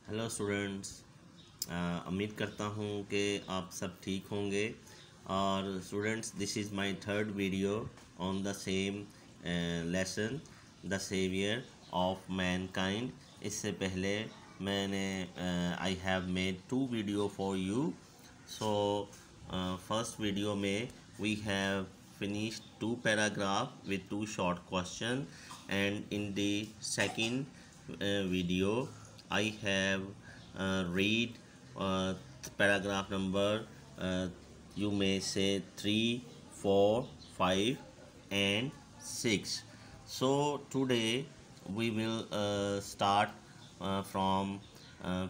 Hello students. उम्मीद करता हूँ कि आप सब ठीक होंगे। और students, this is my third video on the same lesson, the saviour of mankind. इससे पहले मैंने I have made 2 video for you. So first video में we have finished 2 paragraph with 2 short question, and in the second video I have read uh, paragraph number, uh, you may say 3, 4, 5 and 6. So today we will start from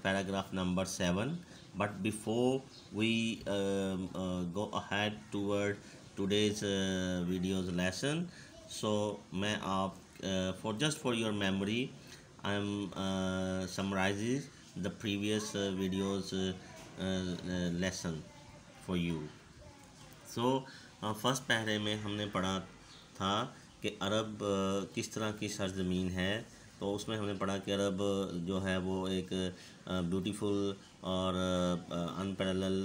paragraph number 7. But before we go ahead toward today's video's lesson, so मैं आप for your memory, I am summarizes the previous videos lesson for you. So first पहरे में हमने पढ़ा था कि अरब किस तरह की सरजमीन है। तो उसमें हमने पढ़ा कि अरब जो है वो एक ब्यूटीफुल और अनपैरेलल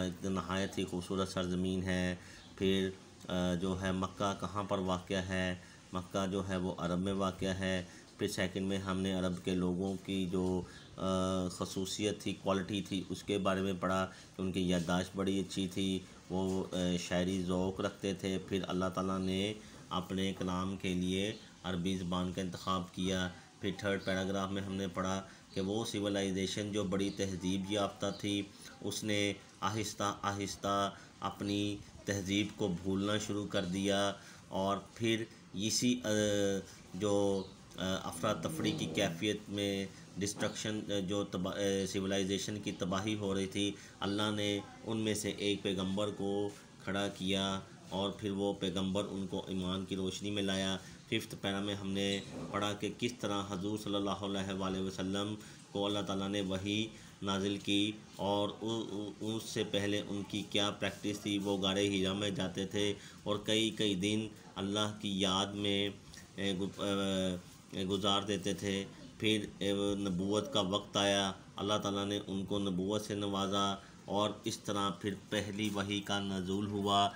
एक नहायत ही खूबसूरत सरजमीन है। फिर जो है मक्का कहाँ पर वाक़या है, मक्का जो है वो अरब में वाक़या है। फिर सेकंड में हमने अरब के लोगों की जो खसूसियत थी, क्वालिटी थी, उसके बारे में पढ़ा कि उनकी याददाश्त बड़ी अच्छी थी, वो शायरी ज़ौक़ रखते थे। फिर अल्लाह ताला ने अपने कलाम के लिए अरबी ज़बान का इंतख़ाब किया। फिर थर्ड पैराग्राफ में हमने पढ़ा कि वो सिविलाइजेशन जो बड़ी तहज़ीब याफ्ता थी, उसने आहिस्ता आहिस्ता अपनी तहज़ीब को भूलना शुरू कर दिया। और फिर इसी जो अफरा तफरी की कैफियत में डिस्ट्रक्शन, जो सिविलाइजेशन की तबाही हो रही थी, अल्लाह ने उनमें से एक पैगंबर को खड़ा किया और फिर वो पैगंबर उनको ईमान की रोशनी में लाया। फिफ्थ पैरा में हमने पढ़ा कि किस तरह हजूर सल्लल्लाहु अलैहि वसल्लम को अल्लाह ताला ने वही नाजिल की और उससे पहले उनकी क्या प्रैक्टिस थी। वो गारे हिरा में जाते थे और कई कई दिन अल्लाह की याद में गुजार देते थे। फिर नबूवत का वक्त आया, अल्लाह ताला ने उनको नबूवत से नवाजा और इस तरह फिर पहली वही का नज़ूल हुआ।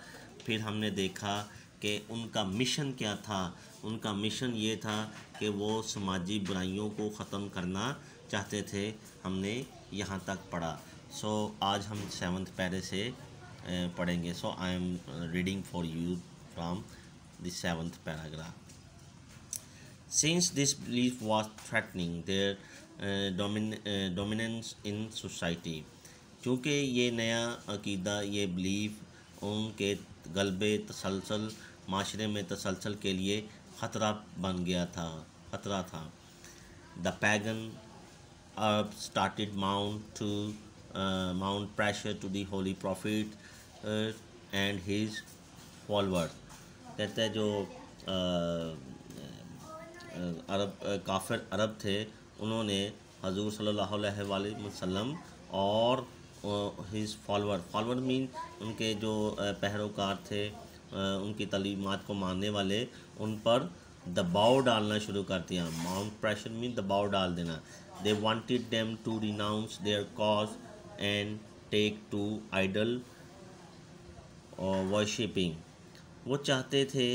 फिर हमने देखा कि उनका मिशन क्या था। उनका मिशन ये था कि वो समाजी बुराइयों को ख़त्म करना चाहते थे। हमने यहाँ तक पढ़ा। सो आज हम 7th पैरे से पढ़ेंगे। So I am reading for you from the 7th paragraph. Since this belief was threatening their dominance in society, क्योंकि ये नया अकीदा, ये बिलीफ उनके गलबे तसलसल माशरे में तसलसल के लिए ख़तरा बन गया था, ख़तरा था। The pagan Arab started mount pressure to the holy prophet and his followers। कहते हैं जो अरब काफ़िर अरब थे, उन्होंने हजूर सल्लल्लाहु अलैहि वसल्लम और हिज फॉलोअर मीन उनके जो पैरोकार थे, उनकी तालीमात को मानने वाले, उन पर दबाव डालना शुरू कर दिया। माउंट प्रेशर मीन दबाव डाल देना। They wanted them to renounce their cause and take to idol worshipping. वो चाहते थे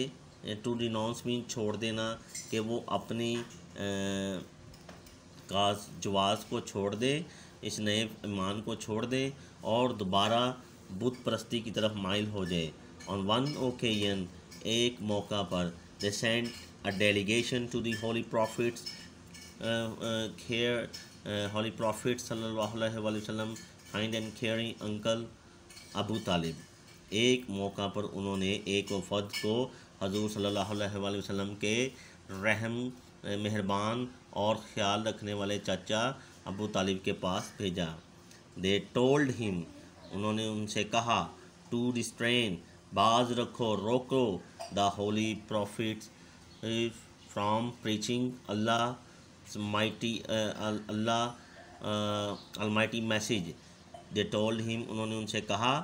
टू रिनाउंस मीन छोड़ देना, कि वो अपनी काज जवाज़ को छोड़ दे, इस नए ईमान को छोड़ दे और दोबारा बुत परस्ती की तरफ माइल हो जाए। ऑन वन ओकेजन, एक मौका पर, they sent a delegation to the holy prophets holy prophet सल्लल्लाहु अलैहि वसल्लम kind and caring uncle Abu Talib. एक मौका पर उन्होंने एक वफद को हजूर सल्लल्लाहु अलैहि वसल्लम के रहम मेहरबान और ख़्याल रखने वाले चाचा अबू तालिब के पास भेजा। दे टोल्ड हिम, उन्होंने उनसे कहा, टू रिस्ट्रेन, बाज रखो, रोको, the holy profits from preaching Almighty message. They told him, उन्होंने उनसे कहा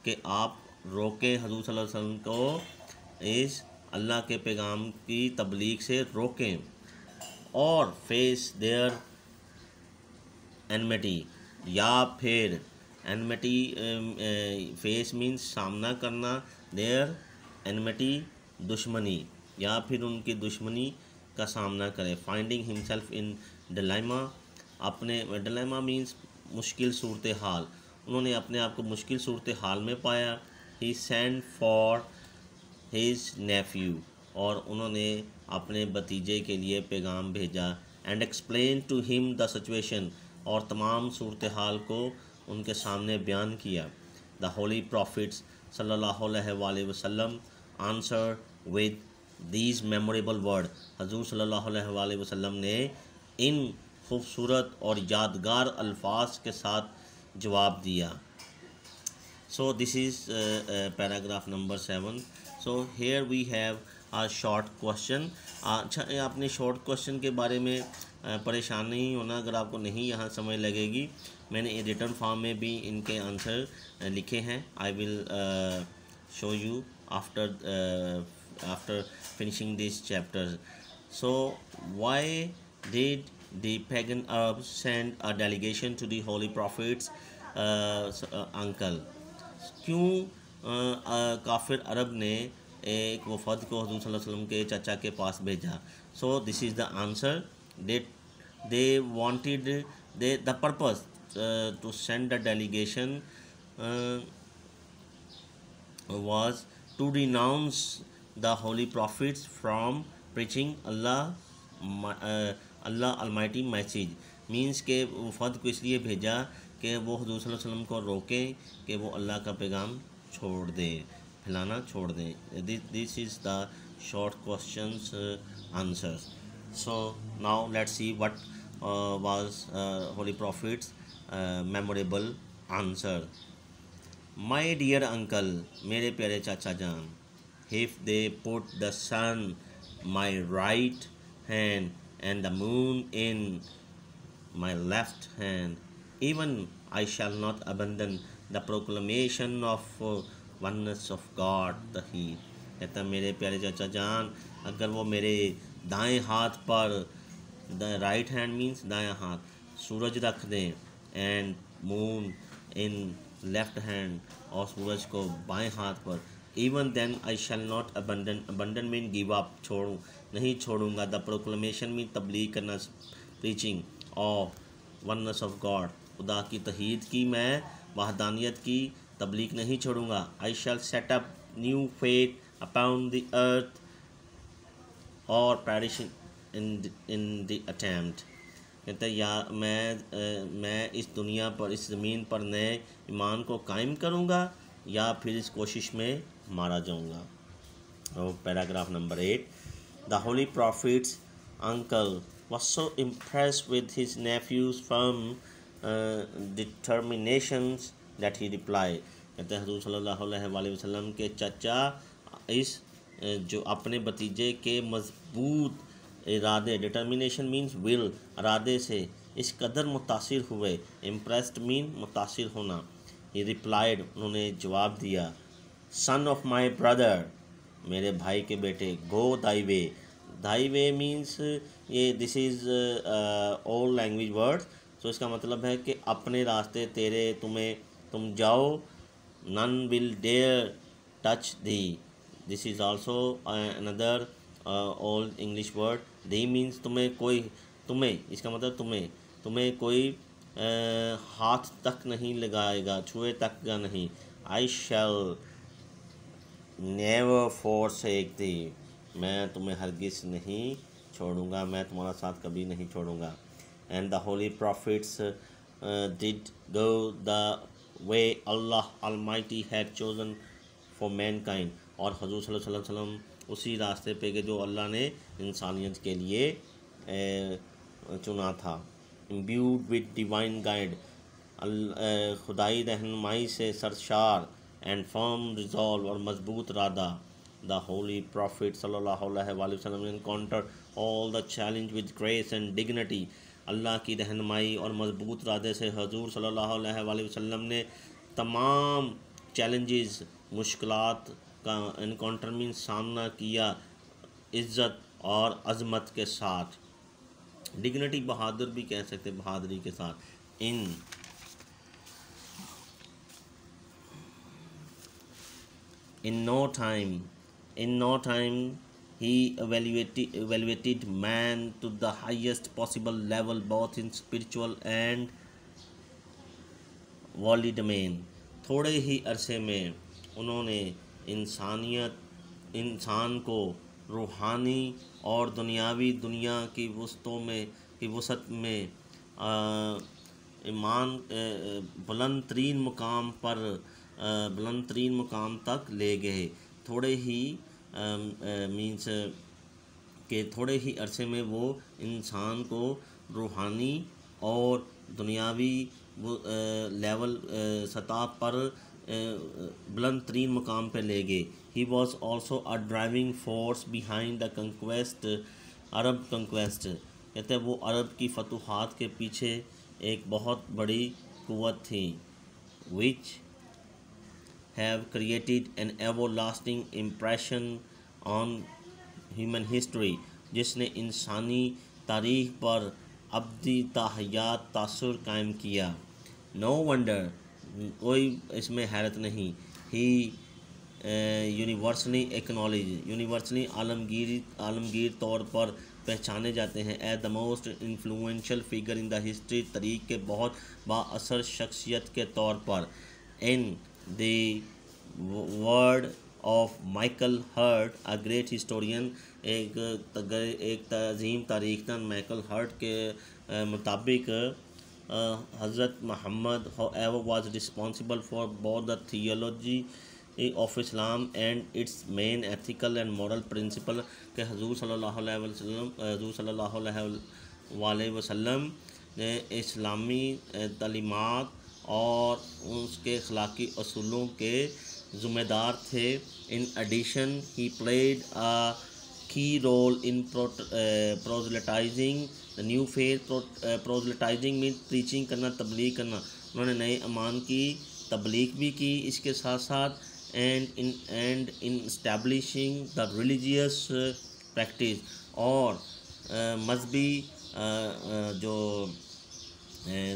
कि आप रोकें, हजूर सल्लल्लाहु अलैहि वसल्लम को इस अल्लाह के पैगाम की तबलीग से रोकें। और फेस देयर एनमिटी, या फिर एनमिटी फेस मीन्स सामना करना, देयर एनमिटी दुश्मनी, या फिर उनकी दुश्मनी का सामना करे। फाइंडिंग हिमसेल्फ इन डिलेमा, अपने डिलेमा मीन्स मुश्किल सूरत हाल, उन्होंने अपने आप को मुश्किल सूरत हाल में पाया। He send for his nephew, और उन्होंने अपने भतीजे के लिए पैगाम भेजा। And explain to him the situation, और तमाम सूरत हाल को उनके सामने बयान किया। द होली प्रॉफिट्स सल्लल्लाहु अलैहि वसल्लम answer with these memorable word, हजूर सल्लल्लाहु अलैहि वसल्लम ने इन खूबसूरत और यादगार अल्फाज के साथ जवाब दिया। So this is paragraph number 7. So here we have a short question. अच्छा, आपने शॉर्ट क्वेश्चन के बारे में परेशान नहीं होना अगर आपको नहीं यहाँ समझ लगेगी। मैंने रिटर्न फॉर्म में भी इनके आंसर लिखे हैं। I will show you after finishing this chapter. So why did the pagan Arabs send a delegation to the Holy Prophet's uncle? क्यों काफिर अरब ने एक वफद को हज़रत सल्लल्लाहु अलैहि वसल्लम के चाचा के पास भेजा? So this is the answer. They wanted the purpose to send the delegation was to renounce the holy prophets from preaching Allah Almighty message. Means के वफद को इसलिए भेजा कि वो हज़रत सल्लल्लाहु अलैहि वसल्लम को रोकें कि वो अल्लाह का पैगाम छोड़ दें, फैलाना छोड़ दें। This is the short questions answers. So now let's see what was holy prophet's memorable answer. My dear uncle, मेरे प्यारे चाचा जान, if they put the sun my right hand and the moon in my left hand, even I shall not abandon the proclamation of oneness of God the He। कहता मेरे प्यारे चाचा जान, अगर वो मेरे दाएं हाथ पर, द राइट हैंड मीन्स दायां हाथ, सूरज रख दें, and moon in left hand, और सूरज को बाएं हाथ पर, even then I shall not abandon, abandon mean give up, छोड़ूँ नहीं छोड़ूंगा, द प्रोक्लेमेशन मीन तबलीग करना, preaching of oneness of God, खुदा की तौहीद की, मैं वहदानियत की तबलीग नहीं छोड़ूंगा। I shall set up new faith upon the earth और पैरिश इन द अटेम्प्ट। कहते या मैं इस दुनिया पर, इस ज़मीन पर नए ईमान को कायम करूंगा या फिर इस कोशिश में मारा जाऊंगा। और paragraph number 8, the holy profits uncle was so impressed with his nephew's firm determinations that he replied। कहते हैं हज़रत सल्लल्लाहु अलैहि वसल्लम के चाचा इस जो अपने भतीजे के मजबूत इरादे, डिटर्मिनेशन मीन्स विल, इरादे से इस कदर मुतासिर हुए, इम्प्रेस्ड मीन मुतासिर होना। ही रिप्लाइड, उन्होंने जवाब दिया, सन ऑफ माई ब्रदर, मेरे भाई के बेटे, गो दाई वे। दाई वे मीन्स ये this is old language word, तो इसका मतलब है कि अपने रास्ते तेरे, तुम जाओ, none will dare touch thee. This is also another old English word. Thee means तुम्हें इसका मतलब तुम्हें कोई हाथ तक नहीं लगाएगा, छुए तक का नहीं। आई शैल नेवर forsake thee, मैं तुम्हें हरगिज़ नहीं छोड़ूंगा, मैं तुम्हारा साथ कभी नहीं छोड़ूंगा। And the holy profits did go the way Allah Almighty had chosen for Mankind, और हजूर सल्लल्लाहु अलैहि वसल्लम उसी रास्ते पे गए जो अल्लाह ने इंसानियत के लिए चुना था। इम्ब्यूड विद डिवाइन गाइड, खुदाई रहनुमाई से सरशार, एंड फर्म रिजॉल्व, और मजबूत इरादा, द होली प्रॉफिट सल्लल्लाहु अलैहि वसल्लम encounter all the challenge with grace and dignity. अल्लाह की रहनुमाई और मजबूत इरादे से हजूर सल्लल्लाहु अलैहि वसल्लम ने तमाम चैलेंजेस, मुश्किलात का एनकाउंटर मीन सामना किया, इज़्ज़त और अज़मत के साथ। डिग्निटी बहादुर भी कह सकते, बहादुरी के साथ। in in no time in no time he evaluated man to the highest possible level, both in spiritual and worldly domain. थोड़े ही अरसे में उन्होंने इंसान को रूहानी और दुनियावी दुनिया की वसत में ईमान बुलंद तरीन मुकाम तक ले गए। थोड़े ही मीन्स के थोड़े ही अरसे में वो इंसान को रूहानी और दुनियावी लेवल सतह पर बुलंद तरीन मुकाम पर ले गए। He was also a driving force behind the conquest, Arab conquest. कहते हैं वो अरब की फतूहात के पीछे एक बहुत बड़ी कुव्वत थी। Which have created an everlasting impression on human history, जिसने इंसानी तारीख पर अब्दी ताहयात तासुर कायम किया। नो वंडर, कोई इसमें हैरत नहीं। ही यूनिवर्सली एक्नॉलेज, यूनिवर्सली आलमगीर तौर पर पहचाने जाते हैं as the most influential figure in the history, तरीक़ के बहुत बाअसर शख्सियत के तौर पर। In the word of Michael Hart, a great historian, एक तज़ीम तारीख़दान माइकल हर्ट के मुताबिक हज़रत Mohammad however was responsible for both the theology of Islam and its main ethical and moral principle, के हजूर सल्लल्लाहु अलैहि वसल्लम ने इस्लामी तालीमात और उसके अखलाकी असूलों के ज़िम्मेदार थे। In addition he played a key role in proselytising the new faith. Proselytising mean preaching करना, तबलीग करना। उन्होंने नए ईमान की तबलीग भी की इसके साथ साथ, and in establishing the religious practice, और मजहबी जो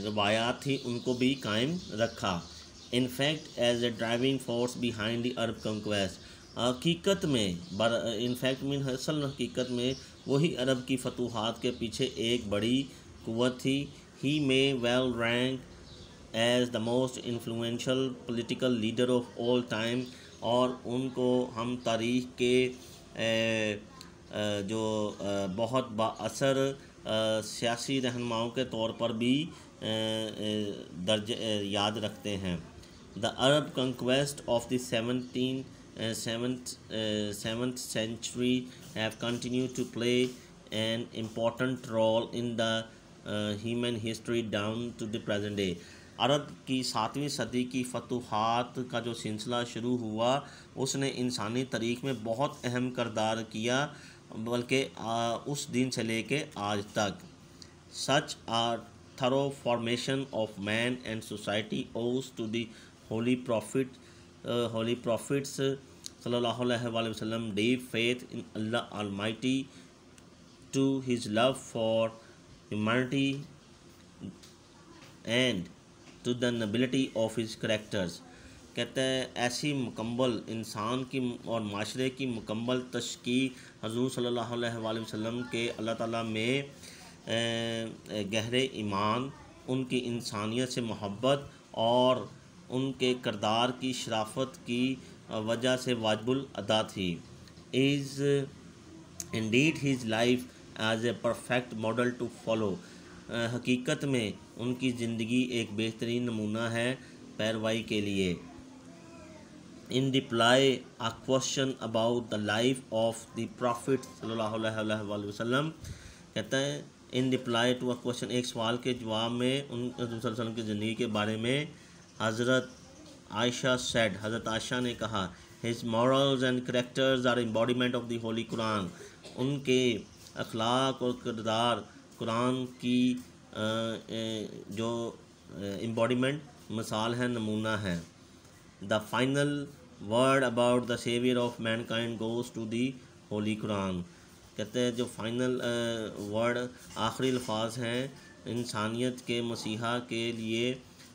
रवायात थी उनको भी कायम रखा। In fact as a driving force behind the Arab conquest, हकीकत में इनफैक्ट मीन असल हकीकत में वही अरब की फतूहात के पीछे एक बड़ी कुव्वत थी। He may well rank as the most influential political leader of all time, और उनको हम तारीख़ के जो बहुत बाअसर सियासी रहनुमाओं के तौर पर भी दर्ज याद रखते हैं। The Arab conquest of the 7th century have continued to play an important role in the human history down to the present day. अरब की 7वीं सदी की फतूहात का जो सिलसिला शुरू हुआ उसने इंसानी तारीख़ में बहुत अहम किरदार किया, बल्कि उस दिन से लेके आज तक। Such a thorough formation of man and society owes to the holy prophets सल्लल्लाहु अलैहि वसल्लम deep faith in Allah Almighty, to his love for humanity and to the nobility of his characters। कहते हैं ऐसी मुकम्मल इंसान की और माशरे की मुकम्मल तशकील हज़ूर सल्लल्लाहु अलैहि वसल्लम के अल्लाह ताला में गहरे ईमान, उनकी इंसानियत से मोहब्बत और उनके किरदार की शराफत की वजह से वाजिबुल अदा थी। Is indeed his life as a perfect model to follow, हकीकत में उनकी ज़िंदगी एक बेहतरीन नमूना है पैरवाई के लिए। In reply a question about the life of the prophet सल्लल्लाहु अलैहि वसल्लम, कहता है in reply to a question, एक सवाल के जवाब में उन रसूल सल्लल्लाहु अलैहि वसल्लम की ज़िंदगी के बारे में हज़रत आयशा सेड, हज़रत आयशा ने कहा, his morals and characters are embodiment of the holy Quran, उनके अखलाक और किरदार कुरान की जो एम्बॉडीमेंट मिसाल है, नमूना है। The final word about the saviour of mankind goes to the holy Quran, कहते हैं जो फाइनल वर्ड आखिरी अल्फाज हैं इंसानियत के मसीहा के लिए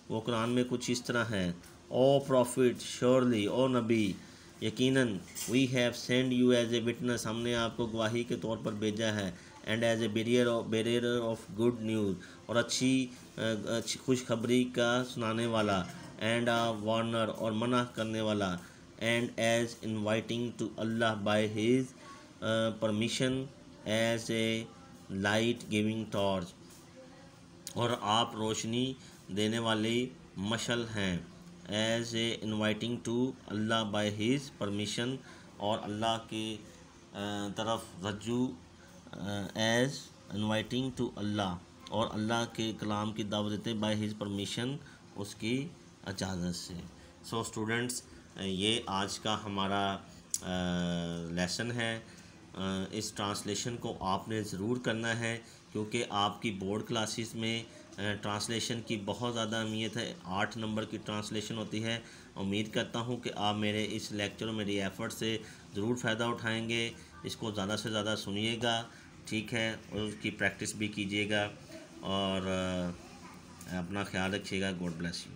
वो कुरान में कुछ इस तरह है, ओ प्रॉफिट श्योरली, ओ नबी यकीनन, we have send you as a witness, हमने आपको गवाही के तौर पर भेजा है, and as a bearer of good news, और अच्छी खुशखबरी का सुनाने वाला, एंड आ वार्नर और मना करने वाला, and as inviting to Allah by his permission as a light giving torch, और आप रोशनी देने वाली मशल हैं, as a inviting to Allah by his permission, और अल्लाह की तरफ रज्जू, एज इनवाइटिंग टू अल्लाह, और अल्लाह के कलाम की दावत देते बाय हिज परमिशन, उसकी इजाज़त से। सो स्टूडेंट्स, ये आज का हमारा लेसन है। इस ट्रांसलेशन को आपने ज़रूर करना है, क्योंकि आपकी बोर्ड क्लासेस में ट्रांसलेशन की बहुत ज़्यादा अहमियत है। 8 नंबर की ट्रांसलेशन होती है। उम्मीद करता हूँ कि आप मेरे इस लेक्चर और मेरी एफ़र्ट से ज़रूर फ़ायदा उठाएंगे। इसको ज़्यादा से ज़्यादा सुनिएगा, ठीक है, और उसकी प्रैक्टिस भी कीजिएगा, और अपना ख्याल रखिएगा। God bless you.